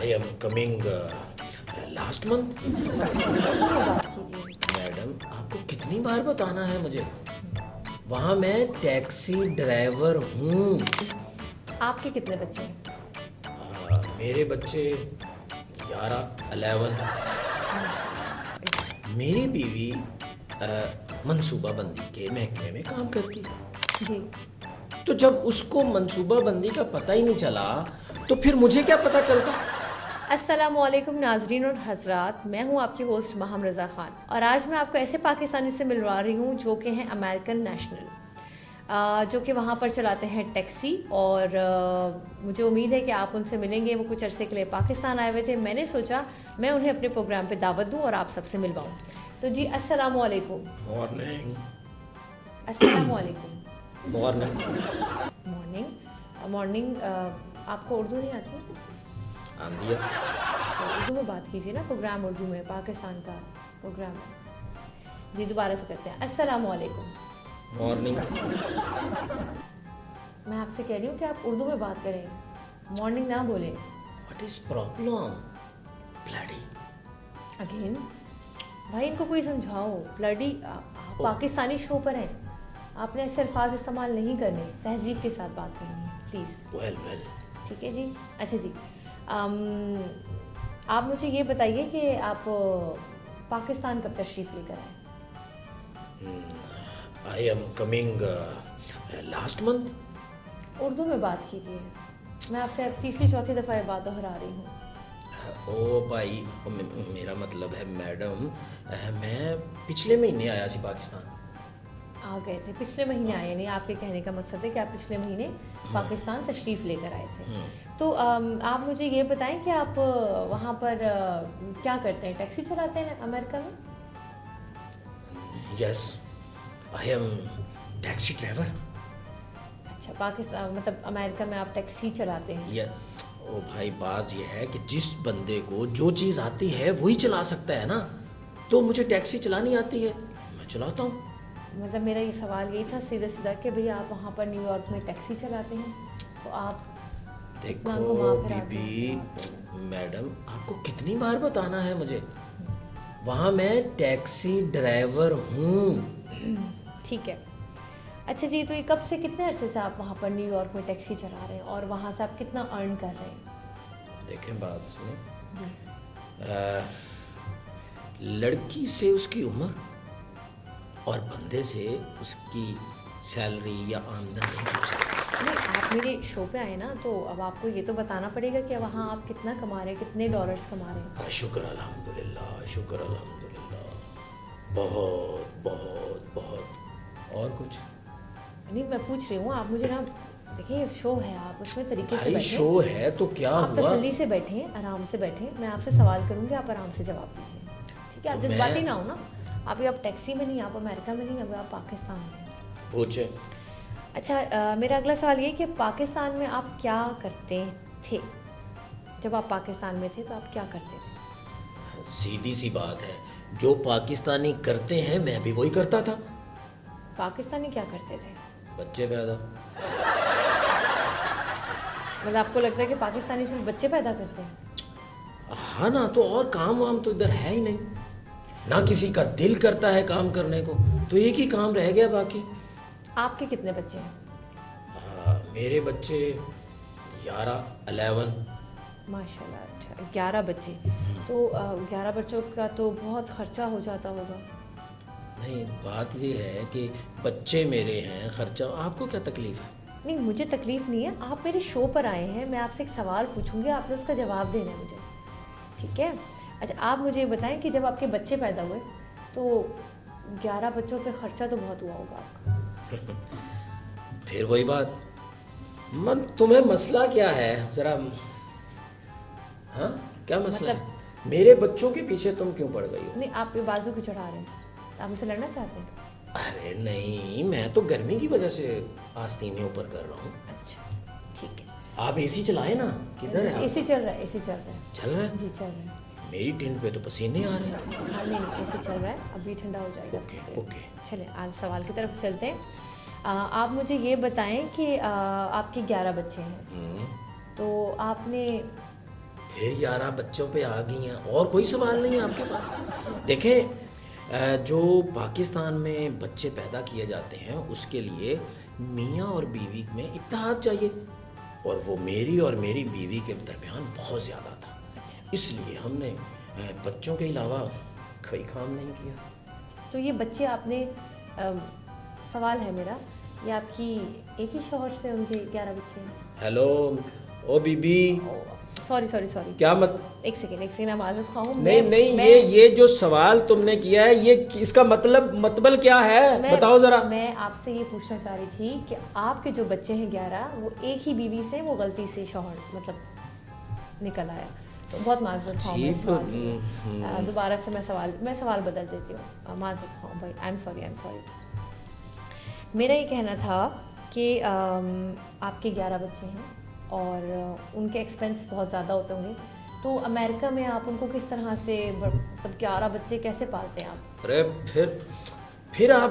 I am coming last month. बात कीजिए। Madam आपको कितनी बार बताना है मुझे, वहाँ मैं टैक्सी ड्राइवर हूँ। आपके कितने बच्चे हैं? मेरे बच्चे 11 मेरी बीवी मंसूबाबंदी के महकमे में काम करती है। जी। तो जब उसको मंसूबाबंदी का पता ही नहीं चला तो फिर मुझे क्या पता चलता। अस्सलामुअलैकुम नाजरीन और हजरात, मैं हूं आपकी होस्ट माहम रज़ा ख़ान और आज मैं आपको ऐसे पाकिस्तानी से मिलवा रही हूं जो कि हैं अमेरिकन नेशनल, जो कि वहां पर चलाते हैं टैक्सी। और मुझे उम्मीद है कि आप उनसे मिलेंगे। वो कुछ अरसे के लिए पाकिस्तान आए हुए थे। मैंने सोचा मैं उन्हें अपने प्रोग्राम पे दावत दूं और आप सबसे मिलवाऊं। तो जी अस्सलामुअलैकुम। मॉर्निंग। अस्सलामुअलैकुम। मॉर्निंग। मॉर्निंग। मॉर्निंग। आपको उर्दू नहीं आती? आंदिया। तो उर्दू में बात कीजिए ना, प्रोग्राम उर्दू में, पाकिस्तान का प्रोग्राम है। जी दोबारा से करते हैं। अस्सलामुअलैकुम। मॉर्निंग। मैं आपसे कह रही हूँ कि आप उर्दू में बात करें, मॉर्निंग ना बोलें। What is problem? Bloody. Again भाई इनको कोई समझाओ। ब्लडी, आप पाकिस्तानी शो पर हैं, आपने ऐसे अल्फाज इस्तेमाल नहीं करने, तहजीब के साथ बात करनी है प्लीज़। Well well. ठीक है जी। अच्छा जी, आप मुझे ये बताइए कि आप पाकिस्तान कब तशरीफ़ लेकर आए? I am coming last month. Urdu में बात कीजिए। मैं आपसे अब तीसरी चौथी दफ़ा ये बात दोहरा रही हूँ। ओ भाई, मेरा मतलब है मैडम, मैं पिछले महीने आया सी पाकिस्तान। आ गए थे पिछले महीने आए? नहीं, आपके कहने का मकसद है कि आप पिछले महीने पाकिस्तान तशरीफ़ लेकर आए थे। तो आप मुझे ये बताएं कि आप वहाँ पर क्या करते हैं? टैक्सी चलाते हैं अमेरिका में? Yes, I am taxi driver. अच्छा, पाकिस्तान मतलब अमेरिका में आप टैक्सी चलाते हैं? ये ओ भाई, बात ये है कि जिस बंदे को जो चीज़ आती है वही चला सकता है ना। तो मुझे टैक्सी चलानी आती है, मैं चलाता हूँ। मतलब मेरा ये सवाल यही था सीधा सीधा कि भैया आप वहाँ पर न्यूयॉर्क में टैक्सी चलाते हैं, तो आप इतना देखो घुमा फिरा के बीबी, चलाते हैं। मैडम आपको कितनी बार बताना है मुझे, वहाँ मैं टैक्सी ड्राइवर हूँ। ठीक है। अच्छा जी, तो ये कब से, कितने अरसे से आप वहाँ पर न्यूयॉर्क में टैक्सी चला रहे हैं और वहाँ से आप कितना अर्न कर रहे हैं? देखें, बात सुनो, लड़की से उसकी उम्र और बंदे से उसकी सैलरी या आमदन नहीं पूछते। नहीं, आप मेरे शो पे आए ना, तो अब आपको ये तो बताना पड़ेगा कि वहाँ आप कितना कमा रहे हैं, कितने डॉलर्स कमा रहे हैं। शुक्र अल्हम्दुलिल्लाह, शुक्र अल्हम्दुलिल्लाह, बहुत बहुत बहुत। और कुछ नहीं, मैं पूछ रही हूँ, आप मुझे ना, देखिए शो है, आप उसमें तरीके से भाई, बैठें। शो है तो क्या आप हुआ? तसल्ली से बैठें, आराम से बैठें। मैं आपसे सवाल करूँगी, आप आराम से जवाब दीजिए, ठीक है? आप तो जज्बाती मैं- ना हो ना। आप टैक्सी में नहीं, आप अमेरिका में नहीं, अब आप पाकिस्तान में हैं। पूछे। अच्छा, मेरा अगला सवाल ये कि पाकिस्तान में आप क्या करते थे? जब आप पाकिस्तान में थे तो आप क्या करते थे? सीधी सी बात है, जो पाकिस्तानी करते हैं मैं भी वही करता था। पाकिस्तानी क्या करते थे? बच्चे पैदा। मतलब आपको लगता है कि पाकिस्तानी सिर्फ बच्चे पैदा करते हैं? हाँ ना, तो और काम वाम तो इधर है ही नहीं ना, किसी का दिल करता है काम करने को, तो एक ही काम रह गया बाकी। आपके कितने बच्चे हैं? मेरे बच्चे 11 माशाल्लाह। अच्छा, 11 बच्चे। तो 11 बच्चों का तो बहुत ख़र्चा हो जाता होगा। नहीं, बात ये है कि बच्चे मेरे हैं, खर्चा आपको क्या तकलीफ है? नहीं, मुझे तकलीफ़ नहीं है। आप मेरे शो पर आए हैं, मैं आपसे एक सवाल पूछूंगी, आपने उसका जवाब देना है मुझे, ठीक है? अच्छा, आप मुझे ये बताएं कि जब आपके बच्चे पैदा हुए तो 11 बच्चों पे ख़र्चा तो बहुत हुआ होगा आपका। फिर वही बात, तुम्हें मसला क्या है ज़रा? हाँ, क्या मसला मतलब- है? मेरे बच्चों के पीछे तुम क्यों पड़ गई हो? नहीं, आप ये बाजू क्यों चढ़ा रहे हैं? आप मुझसे लड़ना चाहते हैं? अरे नहीं, मैं तो गर्मी की वजह से आस्तीन ऊपर कर रहा हूँ। अच्छा, ठीक है। आप एसी चलाए ना, किधर है आप? एसी चल रहा है, एसी चल रहा है। चल रहा है? जी चल रहा है। मेरी टेंट पे तो पसीने आ रहे हैं। हाँ, नहीं नहीं, एसी चल रहा है, अभी ठंडा हो जाएगा। ओके, थोड़ी देर। ओके। चलें, आज सवाल की तरफ चलते हैं। आप मुझे ये बताएं कि आपके 11 बच्चे हैं, तो आपने फिर 11 बच्चों पे आ गई हैं और कोई सवाल नहीं है आपके पास? देखें, जो पाकिस्तान में बच्चे पैदा किए जाते हैं उसके लिए मियाँ और बीवी में इत्तेहाद चाहिए, और वो मेरी और मेरी बीवी के दरमियान बहुत ज़्यादा था, इसलिए हमने बच्चों के अलावा कोई काम नहीं किया। तो ये बच्चे आपने सवाल है मेरा, ये आपकी एक ही शौहर से उनके 11 बच्चे हैं? हेलो ओ बीबी, सॉरी सॉरी सॉरी, क्या मत एक सेकेंड मैं माज़रत ख्वाह हूँ। नहीं नहीं, ये जो सवाल तुमने किया है ये इसका मतलब क्या है, बताओ ज़रा। मैं आपसे ये पूछना चाह रही थी कि आपके जो बच्चे हैं 11, वो एक ही बीवी से, वो गलती से शौहर मतलब निकल आया, तो बहुत माज़रत ख्वाह हूँ इस सवाल की। दोबारा से मैं सवाल बदल देती हूँ, माज़रत ख्वाह भाई, आई एम सॉरी। मेरा ये कहना था कि आपके 11 बच्चे हैं और उनके एक्सपेंस बहुत ज़्यादा होते होंगे, तो अमेरिका में आप उनको किस तरह से मतलब 11 बच्चे कैसे पालते हैं आप? अरे फिर आप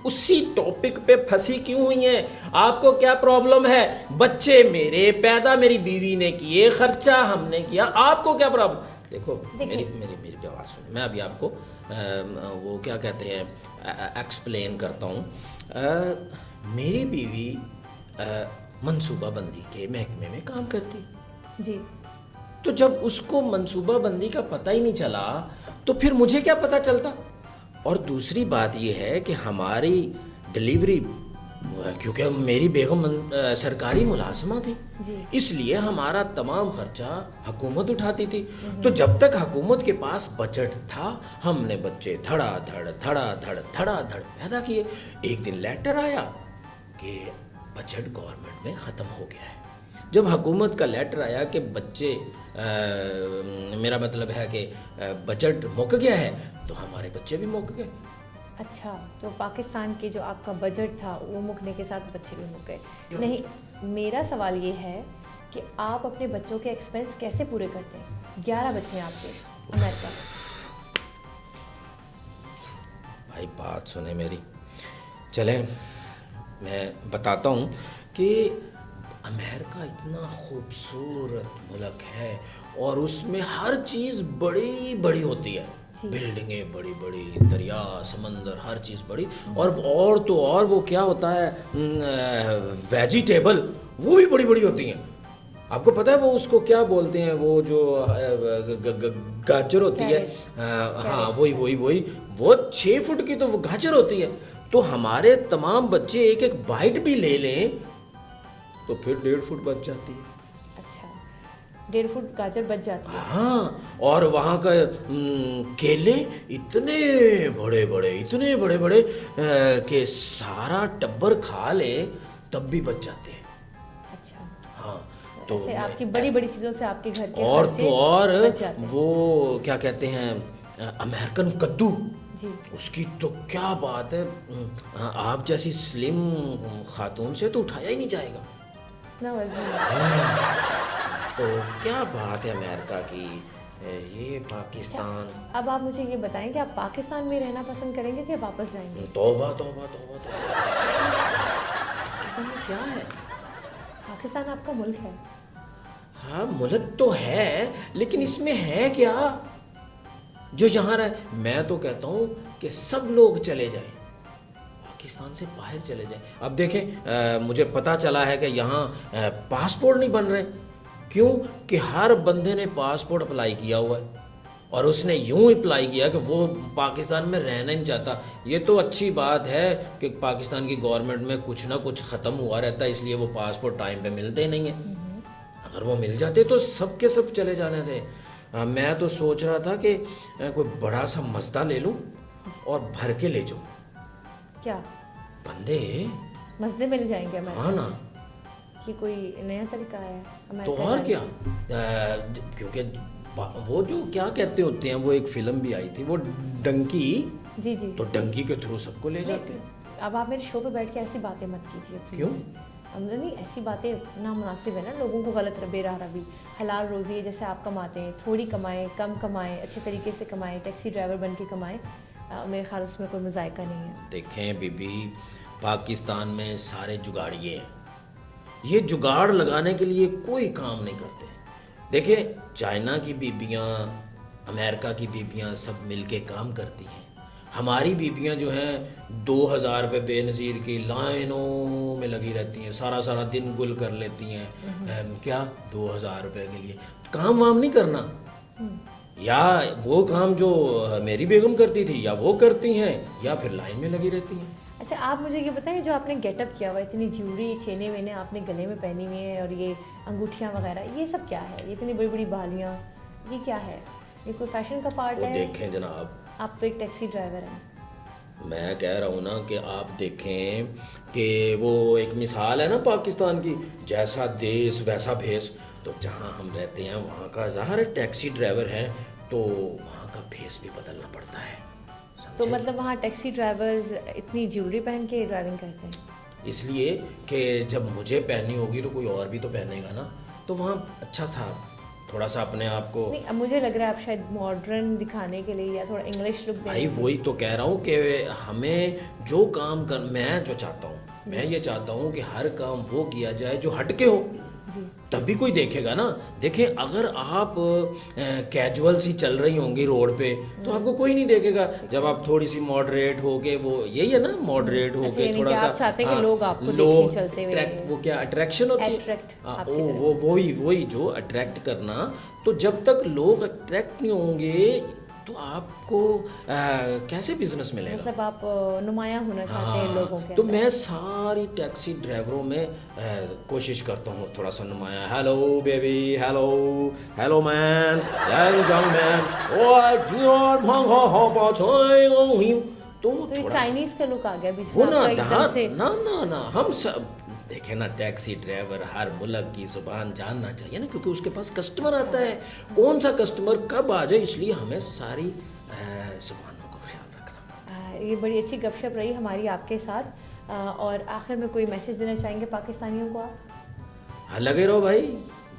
उसी टॉपिक पे फंसी क्यों हुई हैं? आपको क्या प्रॉब्लम है? बच्चे मेरे पैदा मेरी बीवी ने किए, खर्चा हमने किया, आपको क्या प्रॉब्लम? देखो मेरी बात सुनो, मैं अभी आपको वो क्या कहते हैं एक्सप्लेन करता हूँ। मेरी बीवी मंसूबाबंदी के महकमे में काम करती जी, तो जब उसको मंसूबाबंदी का पता ही नहीं चला तो फिर मुझे क्या पता चलता? और दूसरी बात यह है कि हमारी डिलीवरी, क्योंकि मेरी बेगम सरकारी मुलाजमा थी, इसलिए हमारा तमाम खर्चा हुकूमत उठाती थी। तो जब तक हुकूमत के पास बजट था हमने बच्चे धड़ाधड़ पैदा किए। एक दिन लेटर आया कि बजट गवर्नमेंट में ख़त्म हो गया है। जब हुकूमत का लेटर आया कि बच्चे मेरा मतलब है कि बजट मुक गया है, तो हमारे बच्चे भी मुक गए। अच्छा, तो पाकिस्तान के जो आपका बजट था वो मुकने के साथ बच्चे भी मुक गए? नहीं, मेरा सवाल ये है कि आप अपने बच्चों के एक्सपेंस कैसे पूरे करते हैं? 11 बच्चे हैं आपके अमेरिका। भाई बात सुने मेरी, चलें मैं बताता हूँ कि अमेरिका इतना खूबसूरत मुल्क है और उसमें हर चीज़ बड़ी बड़ी होती है, बिल्डिंगें बड़ी बड़ी, दरिया समंदर हर चीज़ बड़ी, और तो और वो क्या होता है वेजिटेबल वो भी बड़ी बड़ी होती हैं। आपको पता है वो उसको क्या बोलते हैं, वो जो गाजर होती है, हाँ वही वो 6 फुट की तो वो गाजर होती है। तो हमारे तमाम बच्चे एक एक बाइट भी ले लें तो फिर 1.5 फुट बच जाती है। अच्छा, 1.5 फुट गाजर बच जाती है? हाँ, और वहाँ का केले इतने बड़े बड़े कि सारा टब्बर खा ले तब भी बच जाते हैं। अच्छा, हाँ, तो आपकी बड़ी बड़ी चीज़ों से आपके घर के और खर्चे तो और बच जाते हैं। वो क्या कहते हैं अमेरिकन कद्दू जी, उसकी तो क्या बात है, आप जैसी स्लिम खातून से तो उठाया ही नहीं जाएगा ना वज़न। तो क्या बात है अमेरिका की, ये पाकिस्तान। अब आप मुझे ये बताएं कि आप पाकिस्तान में रहना पसंद करेंगे कि वापस जाएंगे? तौबा। पाकिस्तान में क्या है? पाकिस्तान आपका मुल्क है। हाँ मुल्क तो है, लेकिन इसमें है क्या जो यहाँ रहे? मैं तो कहता हूँ कि सब लोग चले जाएं, पाकिस्तान से बाहर चले जाएं। अब देखें मुझे पता चला है कि यहाँ पासपोर्ट नहीं बन रहे। क्यों? कि हर बंदे ने पासपोर्ट अप्लाई किया हुआ है और उसने यूं अप्लाई किया कि वो पाकिस्तान में रहना नहीं चाहता। ये तो अच्छी बात है कि पाकिस्तान की गवर्नमेंट में कुछ ना कुछ ख़त्म हुआ रहता है, इसलिए वो पासपोर्ट टाइम पे मिलते ही नहीं है। अगर वो मिल जाते तो सब के सब चले जाने थे। मैं तो सोच रहा था कि कोई बड़ा सा मज़दा ले लूं और भर के ले जाऊं। क्या बंदे मज़दे मिल जाएंगे हमें? हाँ ना, कि कोई नया तरीका है तो और क्या, क्योंकि वो जो क्या कहते होते हैं, वो एक फिल्म भी आई थी वो डंकी। जी, तो डंकी के थ्रू सबको ले जाते हैं। अब आप मेरे शो पे बैठ के ऐसी बातें मत कीजिए। क्यों? नहीं, ऐसी बातें नामुनासिब है ना, लोगों को गलत बेराह भी। हलाल रोज़ी है, जैसे आप कमाते हैं, थोड़ी कमाएं, कम कमाएं, अच्छे तरीके से कमाएं, टैक्सी ड्राइवर बन के कमाएं, मेरे ख्याल उसमें कोई मज़ायका नहीं है। देखें बीबी, पाकिस्तान में सारे जुगाड़िए हैं, ये जुगाड़ लगाने के लिए कोई काम नहीं करते। देखिए, चाइना की बीबियाँ, अमेरिका की बीबियाँ सब मिलके काम करती हैं। हमारी बीबियाँ जो हैं 2,000 रुपये बेनज़ीर की लाइनों में लगी रहती हैं, सारा सारा दिन गुल कर लेती हैं। क्या 2,000 रुपये के लिए काम वाम नहीं करना, या वो काम जो मेरी बेगम करती थी या वो करती हैं, या फिर लाइन में लगी रहती हैं। अच्छा, आप मुझे ये बताएं, जो आपने गेटअप किया हुआ है, इतनी ज्वेलरी, चेने वेने आपने गले में पहनी हुई है और ये अंगूठियाँ वगैरह, ये सब क्या है? ये इतनी बड़ी बड़ी बालियाँ, ये क्या है? ये कोई फैशन का पार्ट वो है? देखें जनाब, आप तो एक टैक्सी ड्राइवर हैं। मैं कह रहा हूँ ना कि आप देखें कि वो एक मिसाल है ना पाकिस्तान की, जैसा देश वैसा भेष। तो जहाँ हम रहते हैं वहाँ का ज़ाहिर है टैक्सी ड्राइवर है, तो वहाँ का भेष भी बदलना पड़ता है, तो समझे? मतलब वहाँ टैक्सी ड्राइवर्स इतनी ज्वेलरी पहन के ड्राइविंग करते हैं? इसलिए कि जब मुझे पहननी होगी तो कोई और भी तो पहनेगा ना। तो वहाँ अच्छा था, थोड़ा सा अपने आप को। नहीं, अब मुझे लग रहा है आप शायद मॉडर्न दिखाने के लिए या थोड़ा इंग्लिश लुक भाई देने वही तो कह रहा हूँ कि हमें जो काम कर, मैं जो चाहता हूँ, मैं ये चाहता हूँ कि हर काम वो किया जाए जो हटके हो, जी। तभी कोई देखेगा ना। देखिए, अगर आप कैजुअल सी चल रही होंगी रोड पे तो आपको कोई नहीं देखेगा। जब आप थोड़ी सी मॉडरेट होके, वो यही है ना, मॉडरेट अच्छा, होके यानी थोड़ा कि सा, आप चाहते हैं कि हाँ, लोग आपको लोग देखें चलते हुए। वो क्या अट्रैक्शन होती है, Attract हाँ, आपकी ओ, तरफ। वो वही वही जो अट्रैक्ट करना। तो जब तक लोग अट्रैक्ट नहीं होंगे तो आपको कैसे बिजनेस मिलेगा? मतलब आप नुमायाँ होना चाहते हैं लोगों के तो अंदर। मैं सारी टैक्सी ड्राइवरों में कोशिश करता हूँ थोड़ा सा नुमाया, hello baby, hello hello man, young man, ओए जियोर भांगा हो पाछोई ओहिम। तो तो ये थोड़ा चाइनीज का लुक आ गया बीच वो में ना आपका एकदम से। ना ना ना, हम सब देखे ना, टैक्सी ड्राइवर हर मुल्क की जुबान जानना चाहिए ना, क्योंकि उसके पास कस्टमर आता है, कौन सा कस्टमर कब आ जाए, इसलिए हमें सारी जुबानों का ख्याल रखना। ये बड़ी अच्छी गपशप रही हमारी आपके साथ। और आखिर में कोई मैसेज देना चाहेंगे पाकिस्तानियों को आप? हाँ, लगे रहो भाई,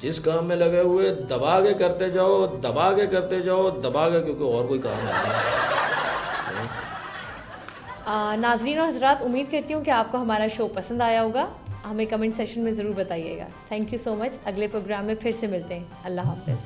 जिस काम में लगे हुए दबा के करते जाओ, दबा के करते जाओ, दबा के, क्योंकि और कोई काम नहीं है। नाज़रीन और हज़रात, उम्मीद करती हूँ कि आपको हमारा शो पसंद आया होगा। हमें कमेंट सेशन में ज़रूर बताइएगा। Thank you so much. अगले प्रोग्राम में फिर से मिलते हैं। अल्लाह हाफ़िज़।